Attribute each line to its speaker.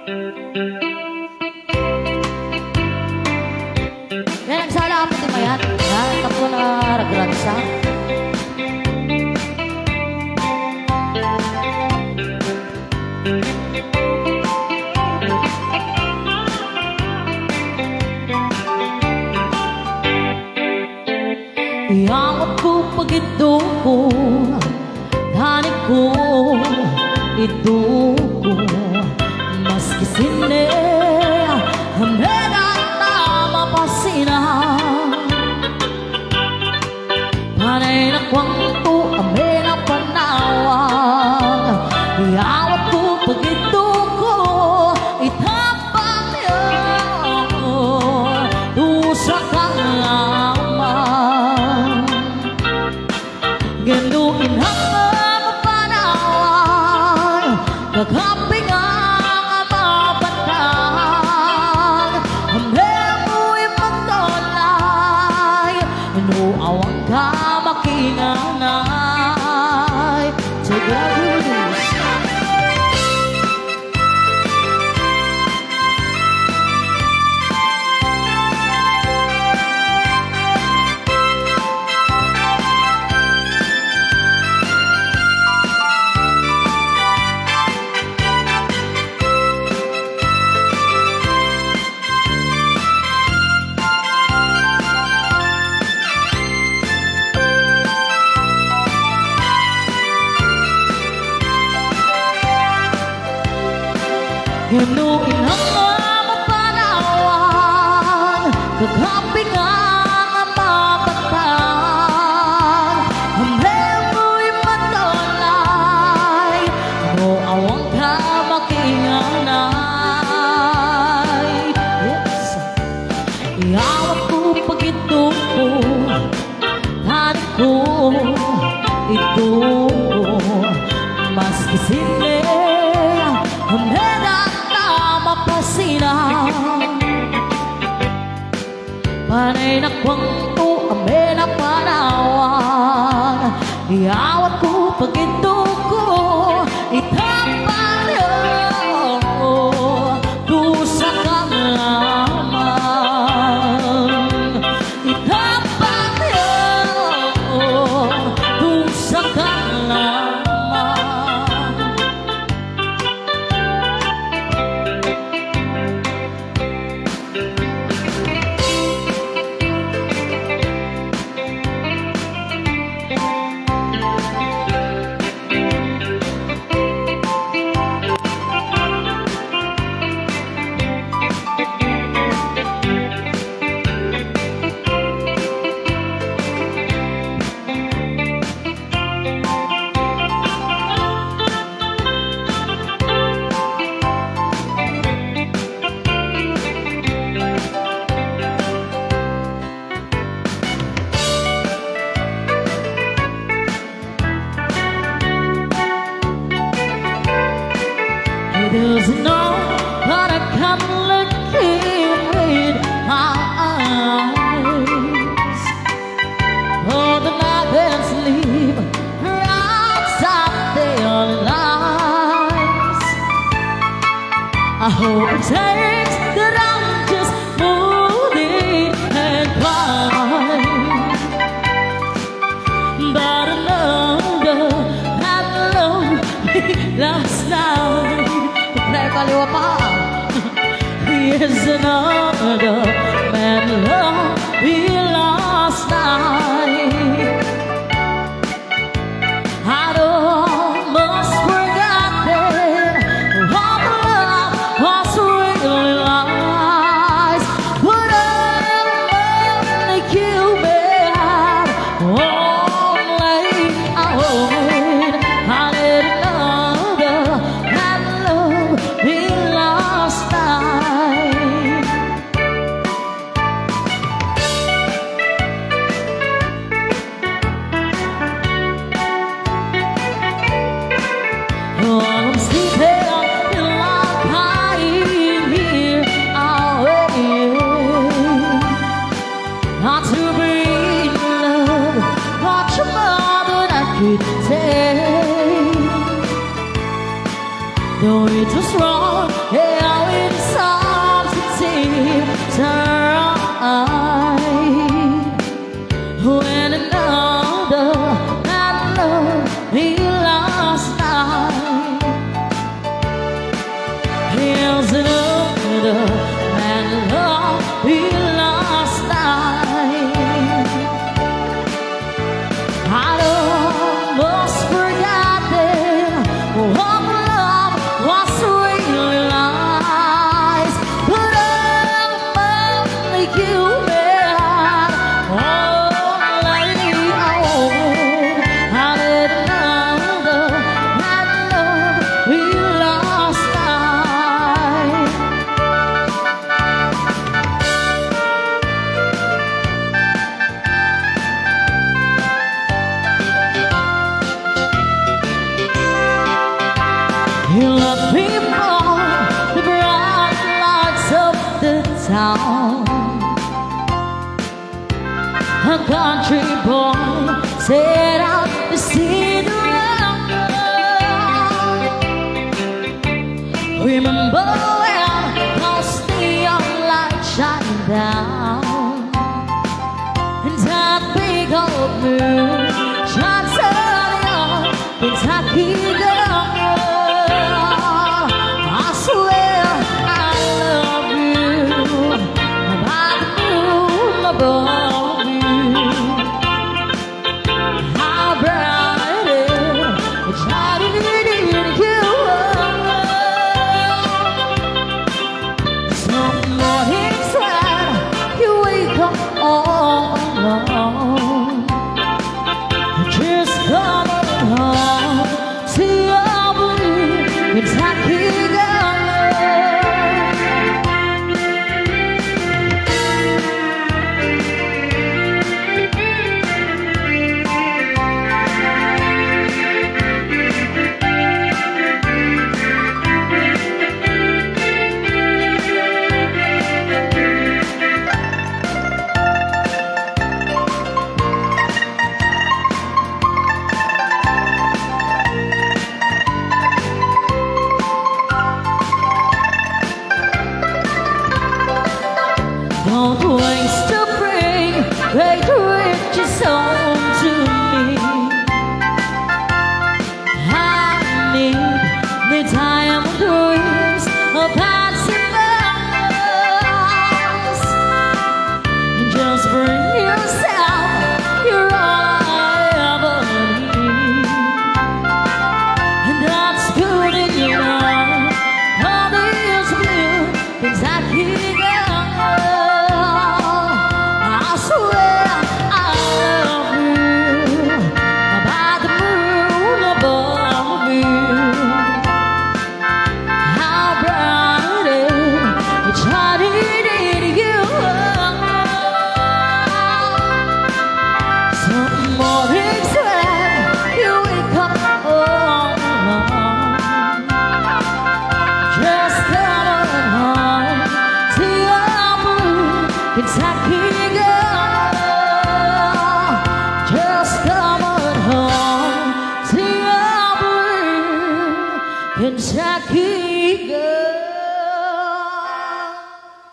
Speaker 1: Yan ang sala po di mayat. Yan ako na ragransa. Iangat ko pag-ito ko, tanik ko, ito ko, maski sine, hamera na mapasina. Panay na kwangto, amena panawag. Iangat ko pag-ito ko, itapang niyo, dusa ka naman. Ganduin ang panahon, kakaping ang mapatag. Hambel mo'y magtolay, inuawang ka makinanay. Together Hinuin ang mga panawan, kakaping ang mapatag. Hambel mo'y matolay, inuawang ka makinganay. Yes. Iawat ko pag-ito ko, tanik ko, ito ko, maski sine, hambel mapasina. Panay na kwangto, amena panawag. Iawat ko pag-ito ko, itapang niyo, dusa ka naman. Itapang niyo, dusa ka naman. There's no but I can't look him with my eyes. Oh, the night and sleep outside their lies. I hope it takes that I'm just moving and crying. But another had loved me last night. Kaliwa pa. Here's another man love we last night. I'd almost forgotten all the love was really lies. But only you had only I would. I need another man love we last night. Oh, I'm sleeping like I'm here, not to bring love, much more than I could take. Though it was wrong, yeah, a country boy set out to see the world. Remember when those neon lights shine down, and that big old moon shines on your Kentucky girl. I swear I love you by the moon above you. How bright it is, shining in you. Some mornings when you wake up all alone, just come home to your blue Kentucky girl. Don't waste to bring great riches home to me. I need the diamond rings of passing